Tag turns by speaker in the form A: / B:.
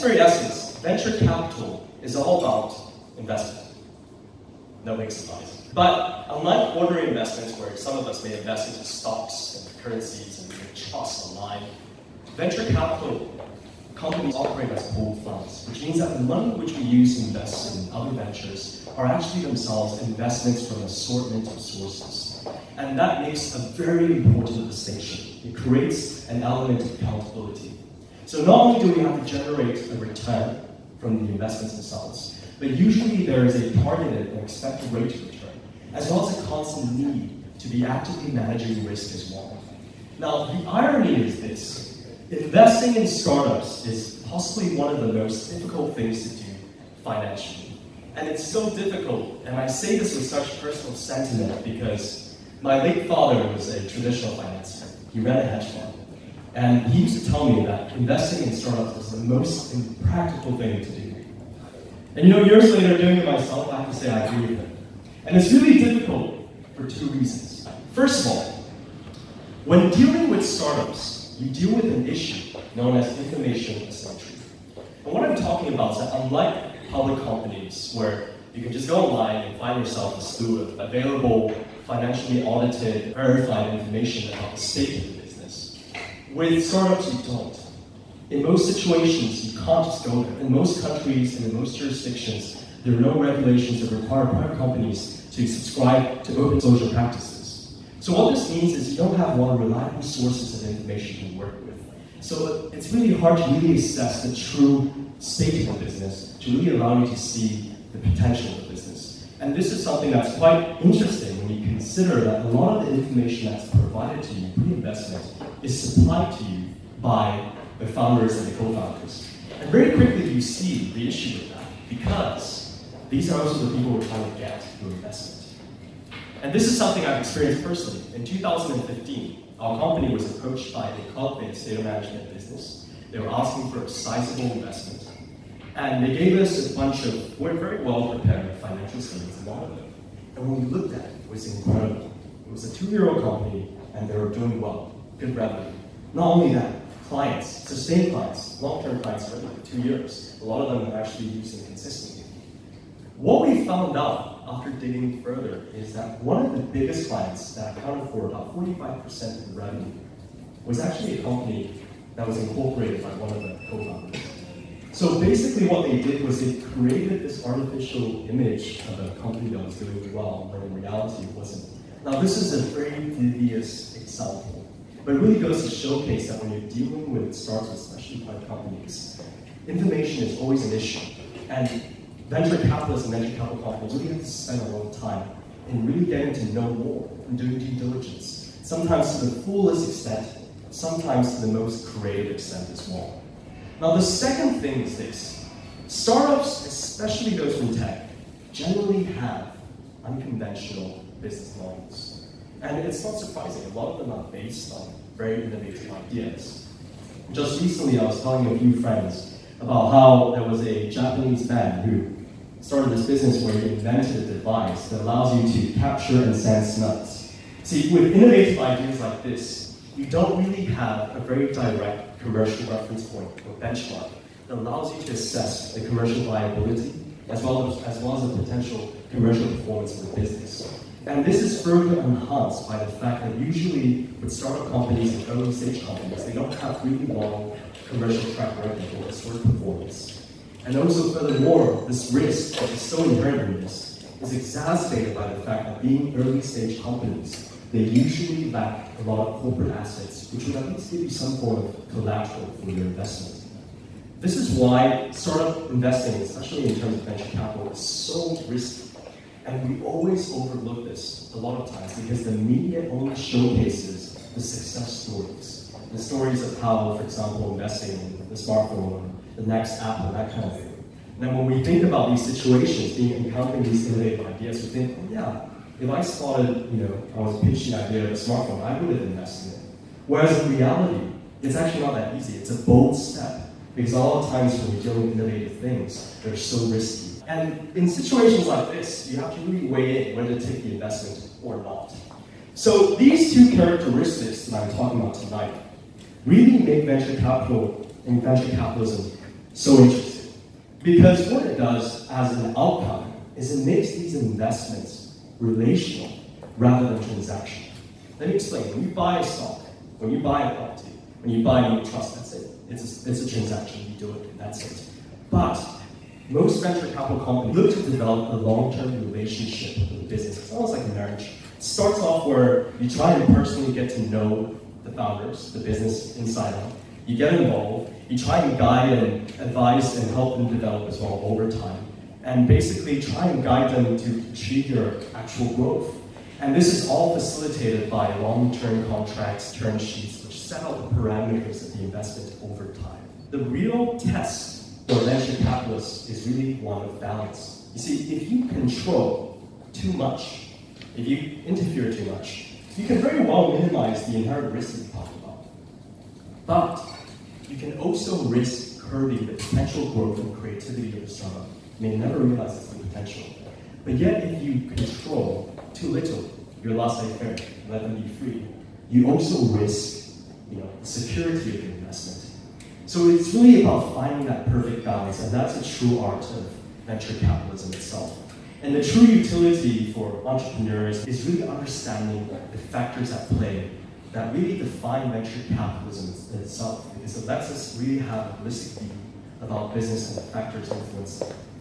A: very essence, venture capital is all about investment. No big surprise. But unlike ordinary investments, where some of us may invest into stocks and currencies and trusts online, venture capital companies operate as pooled funds, which means that the money which we use to invest in other ventures are actually themselves investments from an assortment of sources. And that makes a very important distinction. It creates an element of accountability. So not only do we have to generate a return from the investments themselves, but usually there is a targeted and expected rate of return, as well as a constant need to be actively managing risk as well. Now, the irony is this: investing in startups is possibly one of the most difficult things to do financially. And it's so difficult, and I say this with such personal sentiment because my late father was a traditional financier. He ran a hedge fund. And he used to tell me that investing in startups was the most impractical thing to do. And years later, doing it myself, I have to say I agree with him. And it's really difficult for two reasons. First of all, when dealing with startups, you deal with an issue known as information asymmetry. And what I'm talking about is that unlike public companies, where you can just go online and find yourself a slew of available, financially audited, verified information about the state of the business, with startups you don't. In most situations, you can't just go there. In most countries and in most jurisdictions, there are no regulations that require private companies to subscribe to open social practices. So what this means is you don't have a lot of reliable sources of information to work with. So it's really hard to really assess the true state of the business, to really allow you to see the potential of the business. And this is something that's quite interesting when you consider that a lot of the information that's provided to you pre-investment is supplied to you by the founders and the co-founders. And very quickly you see the issue with that, because these are also the people who are trying to get your investment. And this is something I've experienced personally. In 2015, our company was approached by a cloud-based data management business. They were asking for a sizable investment. And they gave us a bunch of, we're very well prepared financial statements, a lot of them. And when we looked at it, it was incredible. It was a 2-year-old company, and they were doing well, good revenue. Not only that, clients, sustained clients, long-term clients for 2 years. A lot of them are actually using consistently. What we found out after digging further is that one of the biggest clients that accounted for about 45% of the revenue was actually a company that was incorporated by one of the co-founders. So basically what they did was they created this artificial image of a company that was doing well, when in reality it wasn't. Now this is a very devious example, but it really goes to showcase that when you're dealing with startups, especially private companies, information is always an issue. And venture capitalists and venture capital companies really have to spend a lot of time in really getting to know more and doing due diligence, sometimes to the fullest extent, sometimes to the most creative extent as well. Now the second thing is this: startups, especially those from tech, generally have unconventional business models. And it's not surprising, a lot of them are based on very innovative ideas. Just recently I was telling a few friends about how there was a Japanese man who started this business where he invented a device that allows you to capture and sense nuts. See, with innovative ideas like this, you don't really have a very direct commercial reference point or benchmark that allows you to assess the commercial viability as well as the potential commercial performance of the business. And this is further enhanced by the fact that usually with startup companies and early stage companies, they don't have really long commercial track record or historic performance. And also furthermore, this risk that is so inherent in this is exacerbated by the fact that being early stage companies, they usually lack a lot of corporate assets, which would at least give you some form of collateral for your investment. This is why startup investing, especially in terms of venture capital, is so risky. And we always overlook this a lot of times because the media only showcases the success stories. The stories of how, for example, investing in the smartphone or the next app or that kind of thing. And then when we think about these situations, encountering these innovative ideas, we think, oh yeah, if I spotted, I was pitching the idea of a smartphone, I would have invested in it. Whereas in reality, it's actually not that easy. It's a bold step. Because a lot of times when you're dealing with innovative things, they're so risky. And in situations like this, you have to really weigh in whether to take the investment or not. So these two characteristics that I'm talking about tonight really make venture capital and venture capitalism So interesting. Because what it does as an outcome is it makes these investments relational rather than transactional. Let me explain. When you buy a stock, when you buy a property, when you buy a unit trust, that's it. It's a transaction. You do it, and that's it. But most venture capital companies look to develop a long-term relationship with the business. It's almost like a marriage. It starts off where you try and personally get to know the founders, the business inside out. You get involved, you try and guide and advise and help them develop as well over time. And basically try and guide them to achieve your actual growth. And this is all facilitated by long-term contracts, term sheets, which set out the parameters of the investment over time. The real test for venture capitalists is really one of balance. You see, if you control too much, if you interfere too much, you can very well minimize the inherent risk that you talk about. But you can also risk curbing the potential growth and creativity of a startup. You may never realize its potential. But yet, if you control too little, you're laissez-faire, let them be free, you also risk the security of your investment. So it's really about finding that perfect balance, and that's a true art of venture capitalism itself. And the true utility for entrepreneurs is really understanding the factors at play that really define venture capitalism itself, because it lets us really have a holistic view about business and the factors influencing it.